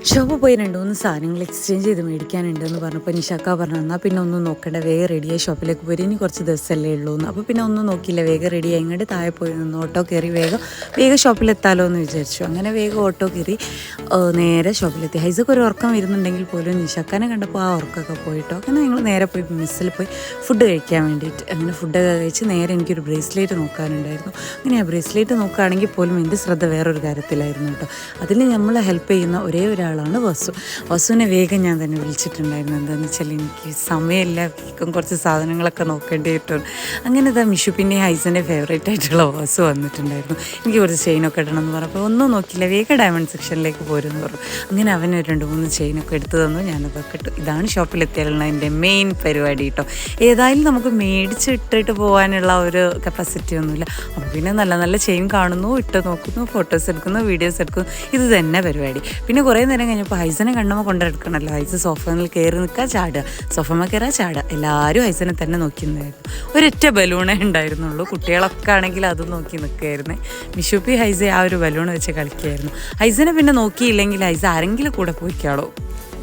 ഷോപ്പിൽ പോയി 2-3 സാധനങ്ങൾ എക്സ്ചേഞ്ച് ചെയ്ത് മേടിക്കാനുണ്ടെന്ന് പറഞ്ഞപ്പോൾ നിഷാക്ക പറഞ്ഞു എന്നാൽ പിന്നെ ഒന്നും നോക്കണ്ട, വേഗം റെഡിയായി ഷോപ്പിലേക്ക് പോയി, ഇനി കുറച്ച് ദിവസമല്ലേ ഉള്ളൂ എന്ന്. അപ്പോൾ പിന്നെ ഒന്നും നോക്കിയില്ല, വേഗം റെഡിയായി ഇങ്ങോട്ട് താഴെ പോയി നിന്ന് ഓട്ടോ കയറി വേഗം ഷോപ്പിലെത്താലോ എന്ന് വിചാരിച്ചു. അങ്ങനെ വേഗം ഓട്ടോ കയറി നേരെ ഷോപ്പിലെത്തി. ഹൈസക്ക് ഒരു ഉറക്കം വരുന്നുണ്ടെങ്കിൽ പോലും നിഷാക്കാനെ കണ്ടപ്പോൾ ആ ഉറക്കമൊക്കെ പോയിട്ടോ. അങ്ങനെ ഞങ്ങൾ നേരെ പോയി മിസ്സിൽ പോയി ഫുഡ് കഴിക്കാൻ വേണ്ടിയിട്ട്. അങ്ങനെ ഫുഡൊക്കെ കഴിച്ച് നേരെ എനിക്കൊരു ബ്രേസ്ലെറ്റ് നോക്കാനുണ്ടായിരുന്നു. അങ്ങനെ ആ ബ്രേസ്ലെറ്റ് നോക്കുകയാണെങ്കിൽ പോലും എൻ്റെ ശ്രദ്ധ വേറൊരു കാര്യത്തിലായിരുന്നു കേട്ടോ. അതിൽ നമ്മളെ ഹെൽപ്പ് ചെയ്യുന്ന ഒരേ ഒരാളാണ് വസുവിനെ വേഗം ഞാൻ തന്നെ വിളിച്ചിട്ടുണ്ടായിരുന്നു. എന്താണെന്ന് വെച്ചാൽ എനിക്ക് സമയമില്ല, വേഗം കുറച്ച് സാധനങ്ങളൊക്കെ നോക്കേണ്ടി കിട്ടും. അങ്ങനെ ഇതാ മിഷു പിന്നെ ഹൈസൻ്റെ ഫേവറേറ്റ് ആയിട്ടുള്ള വസു വന്നിട്ടുണ്ടായിരുന്നു. എനിക്ക് കുറച്ച് ചെയിനൊക്കെ ഇടണം എന്ന് പറഞ്ഞപ്പോൾ ഒന്നും നോക്കിയില്ല, വേഗം ഡയമണ്ട് സെക്ഷനിലേക്ക് പോരുമെന്ന് പറഞ്ഞു. അങ്ങനെ അവന് 2-3 ചെയിനൊക്കെ എടുത്തു തന്നു. ഞാനതൊക്കെ ഇട്ടു. ഇതാണ് ഷോപ്പിലെത്തിയാലുള്ള എൻ്റെ മെയിൻ പരിപാടി കേട്ടോ. ഏതായാലും നമുക്ക് മേടിച്ച് ഇട്ടിട്ട് പോകാനുള്ള ഒരു കപ്പാസിറ്റി ഒന്നുമില്ല. അപ്പോൾ പിന്നെ നല്ല നല്ല ചെയിൻ കാണുന്നു, ഇട്ട് നോക്കുന്നു, ഫോട്ടോസ് എടുക്കുന്നു, വീഡിയോസ് എടുക്കുന്നു, ഇത് തന്നെ പരിപാടി. പിന്നെ കുറേ നേരം കഴിഞ്ഞപ്പോൾ ഹൈസനെ കണ്ണുമ്പോൾ കൊണ്ടെടുക്കണമല്ലോ. ഹൈസ സോഫയിൽ കയറി നിൽക്കുക, ചാടുക, സോഫമ്മ കയറുക, ചാടുക, എല്ലാവരും ഹൈസനെ തന്നെ നോക്കിയിരുന്നായിരുന്നു. ഒരൊറ്റ ബലൂണേ ഉണ്ടായിരുന്നുള്ളൂ. കുട്ടികളൊക്കെ ആണെങ്കിൽ അത് നോക്കി നിൽക്കുകയായിരുന്നു. മിഷുപ്പി ഹൈസ ആ ഒരു ബലൂൺ വെച്ച് കളിക്കുകയായിരുന്നു. ഹൈസനെ പിന്നെ നോക്കിയില്ലെങ്കിൽ ഹൈസ ആരെങ്കിലും കൂടെ പോയിക്കാളോ.